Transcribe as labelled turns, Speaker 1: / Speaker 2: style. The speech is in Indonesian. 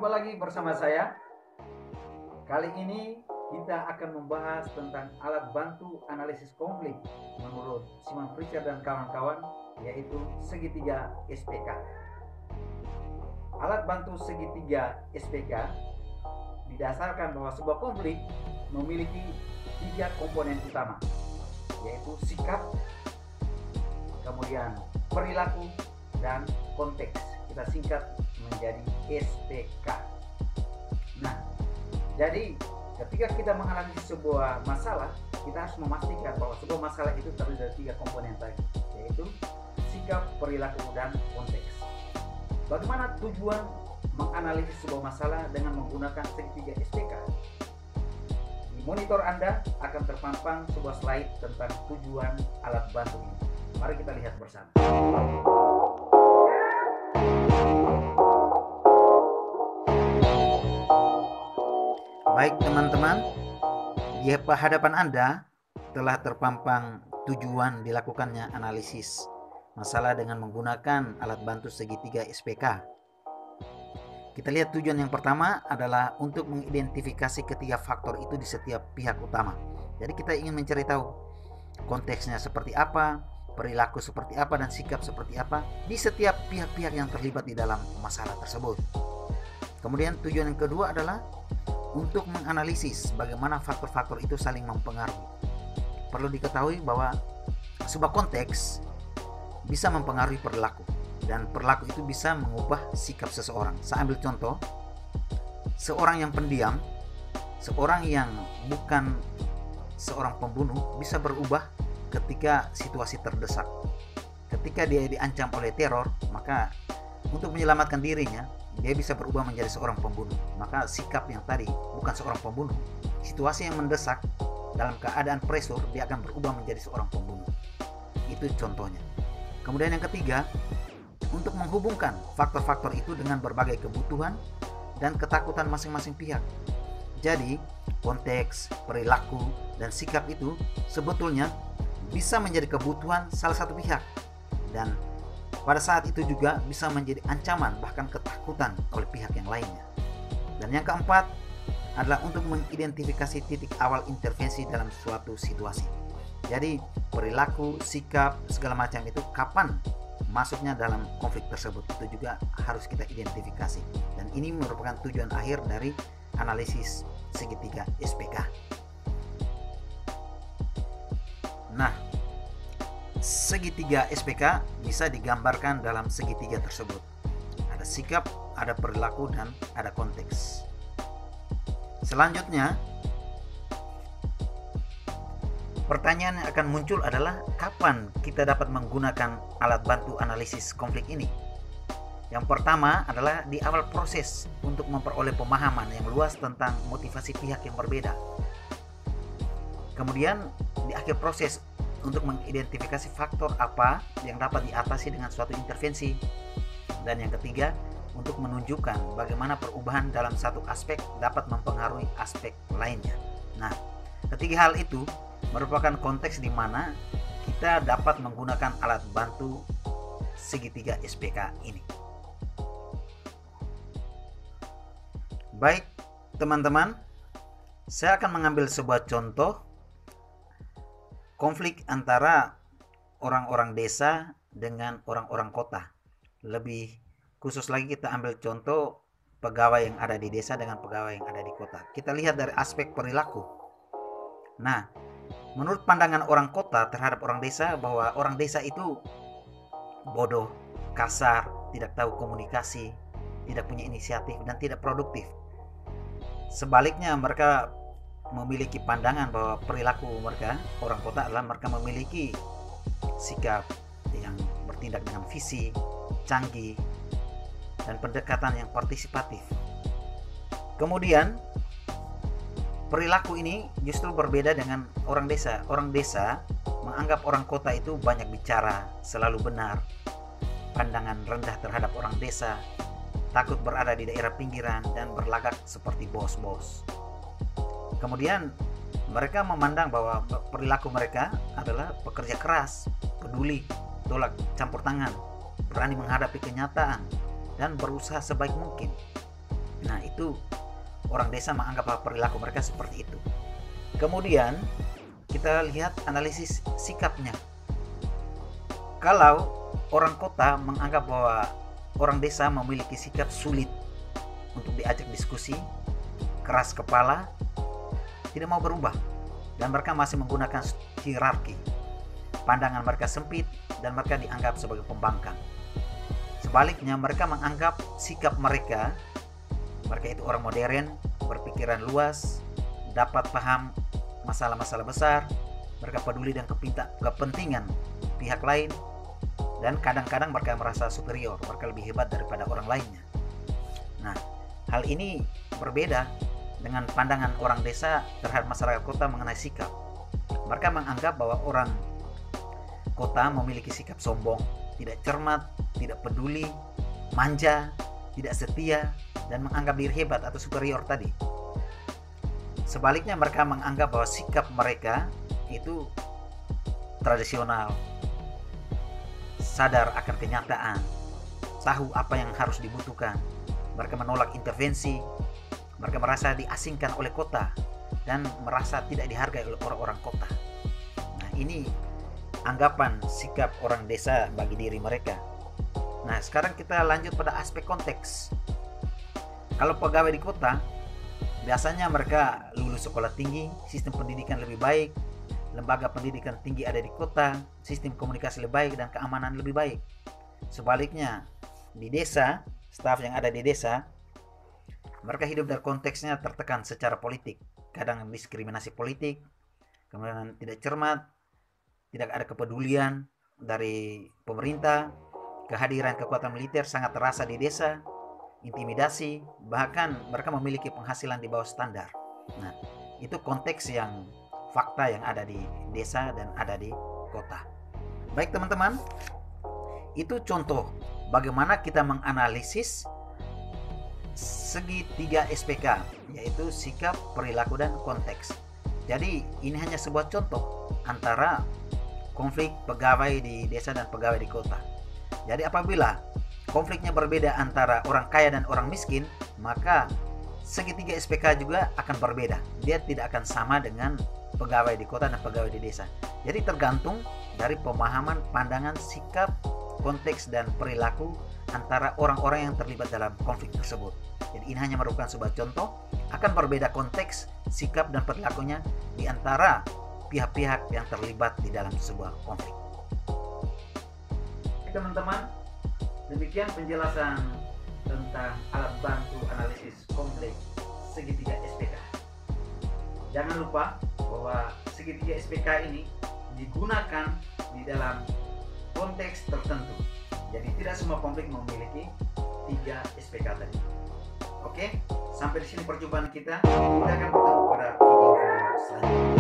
Speaker 1: Jumpa lagi bersama saya. Kali ini kita akan membahas tentang alat bantu analisis konflik menurut Simon Fraser dan kawan-kawan, yaitu segitiga SPK. Alat bantu segitiga SPK didasarkan bahwa sebuah konflik memiliki 3 komponen utama, yaitu sikap, kemudian perilaku, dan konteks. Kita singkat menjadi SPK. Nah, jadi ketika kita menganalisis sebuah masalah, kita harus memastikan bahwa sebuah masalah itu terdiri dari 3 komponen tadi, yaitu sikap, perilaku, dan konteks. Bagaimana tujuan menganalisis sebuah masalah dengan menggunakan segitiga SPK? Di monitor Anda akan terpampang sebuah slide tentang tujuan alat bantu ini. Mari kita lihat bersama. Baik teman-teman, di hadapan Anda telah terpampang tujuan dilakukannya analisis masalah dengan menggunakan alat bantu segitiga SPK. Kita lihat tujuan yang pertama adalah untuk mengidentifikasi ketiga faktor itu di setiap pihak utama. Jadi kita ingin mencari tahu konteksnya seperti apa, perilaku seperti apa, dan sikap seperti apa di setiap pihak-pihak yang terlibat di dalam masalah tersebut. Kemudian tujuan yang kedua adalah untuk menganalisis bagaimana faktor-faktor itu saling mempengaruhi. Perlu diketahui bahwa sebuah konteks bisa mempengaruhi perilaku, dan perilaku itu bisa mengubah sikap seseorang. Saya ambil contoh, seorang yang pendiam, seorang yang bukan seorang pembunuh bisa berubah ketika situasi terdesak. Ketika dia diancam oleh teror, maka untuk menyelamatkan dirinya, dia bisa berubah menjadi seorang pembunuh. Maka sikap yang tadi bukan seorang pembunuh, situasi yang mendesak, dalam keadaan pressure, dia akan berubah menjadi seorang pembunuh. Itu contohnya. Kemudian yang ketiga, untuk menghubungkan faktor-faktor itu dengan berbagai kebutuhan dan ketakutan masing-masing pihak. Jadi konteks, perilaku, dan sikap itu sebetulnya bisa menjadi kebutuhan salah satu pihak, dan pada saat itu juga bisa menjadi ancaman bahkan ketakutan oleh pihak yang lainnya. Dan yang keempat adalah untuk mengidentifikasi titik awal intervensi dalam suatu situasi. Jadi perilaku, sikap, segala macam itu kapan masuknya dalam konflik tersebut, itu juga harus kita identifikasi. Dan ini merupakan tujuan akhir dari analisis segitiga SPK. Nah, segitiga SPK bisa digambarkan dalam segitiga tersebut. Ada sikap, ada perilaku, dan ada konteks. Selanjutnya, pertanyaan yang akan muncul adalah kapan kita dapat menggunakan alat bantu analisis konflik ini? Yang pertama adalah di awal proses untuk memperoleh pemahaman yang luas tentang motivasi pihak yang berbeda. Kemudian di akhir proses untuk mengidentifikasi faktor apa yang dapat diatasi dengan suatu intervensi. Dan yang ketiga, untuk menunjukkan bagaimana perubahan dalam satu aspek dapat mempengaruhi aspek lainnya. Nah, ketiga hal itu merupakan konteks di mana kita dapat menggunakan alat bantu segitiga SPK ini. Baik, teman-teman, saya akan mengambil sebuah contoh konflik antara orang-orang desa dengan orang-orang kota. Lebih khusus lagi kita ambil contoh pegawai yang ada di desa dengan pegawai yang ada di kota. Kita lihat dari aspek perilaku. Nah, menurut pandangan orang kota terhadap orang desa, bahwa orang desa itu bodoh, kasar, tidak tahu komunikasi, tidak punya inisiatif, dan tidak produktif. Sebaliknya, mereka memiliki pandangan bahwa perilaku mereka, orang kota, adalah mereka memiliki sikap yang bertindak dengan visi, canggih, dan pendekatan yang partisipatif. Kemudian perilaku ini justru berbeda dengan orang desa. Orang desa menganggap orang kota itu banyak bicara, selalu benar, pandangan rendah terhadap orang desa, takut berada di daerah pinggiran, dan berlagak seperti bos-bos. Kemudian mereka memandang bahwa perilaku mereka adalah pekerja keras, peduli, tolak campur tangan, berani menghadapi kenyataan, dan berusaha sebaik mungkin. Nah, itu orang desa menganggap bahwa perilaku mereka seperti itu. Kemudian kita lihat analisis sikapnya. Kalau orang kota menganggap bahwa orang desa memiliki sikap sulit untuk diajak diskusi, keras kepala, tidak mau berubah, dan mereka masih menggunakan hierarki. Pandangan mereka sempit dan mereka dianggap sebagai pembangkang. Sebaliknya, mereka menganggap sikap mereka itu orang modern, berpikiran luas, dapat paham masalah-masalah besar, mereka peduli dengan kepentingan pihak lain, dan kadang-kadang mereka merasa superior, mereka lebih hebat daripada orang lainnya. Nah, hal ini berbeda dengan pandangan orang desa terhadap masyarakat kota mengenai sikap. Mereka menganggap bahwa orang kota memiliki sikap sombong, tidak cermat, tidak peduli, manja, tidak setia, dan menganggap diri hebat atau superior tadi. Sebaliknya, mereka menganggap bahwa sikap mereka itu tradisional, sadar akan kenyataan, tahu apa yang harus dibutuhkan. Mereka menolak intervensi, mereka merasa diasingkan oleh kota dan merasa tidak dihargai oleh orang-orang kota. Nah, ini anggapan sikap orang desa bagi diri mereka. Nah, sekarang kita lanjut pada aspek konteks. Kalau pegawai di kota, biasanya mereka lulus sekolah tinggi, sistem pendidikan lebih baik, lembaga pendidikan tinggi ada di kota, sistem komunikasi lebih baik, dan keamanan lebih baik. Sebaliknya, di desa, staf yang ada di desa, mereka hidup dari konteksnya tertekan secara politik, kadang diskriminasi politik, kemudian tidak cermat, tidak ada kepedulian dari pemerintah, kehadiran kekuatan militer sangat terasa di desa, intimidasi, bahkan mereka memiliki penghasilan di bawah standar. Nah, itu konteks yang fakta yang ada di desa dan ada di kota. Baik teman-teman, itu contoh bagaimana kita menganalisis segitiga SPK, yaitu sikap, perilaku, dan konteks. Jadi ini hanya sebuah contoh antara konflik pegawai di desa dan pegawai di kota. Jadi apabila konfliknya berbeda antara orang kaya dan orang miskin, maka segitiga SPK juga akan berbeda. Dia tidak akan sama dengan pegawai di kota dan pegawai di desa. Jadi tergantung dari pemahaman, pandangan, sikap, konteks, dan perilaku antara orang-orang yang terlibat dalam konflik tersebut. Jadi ini hanya merupakan sebuah contoh, akan berbeda konteks, sikap, dan perilakunya di antara pihak-pihak yang terlibat di dalam sebuah konflik. Teman-teman, demikian penjelasan tentang alat bantu analisis konflik segitiga SPK. Jangan lupa bahwa segitiga SPK ini digunakan di dalam konteks tertentu. Jadi tidak semua konflik memiliki 3 SPK tadi. Oke, sampai di sini perjumpaan kita. Kita akan bertemu pada video selanjutnya.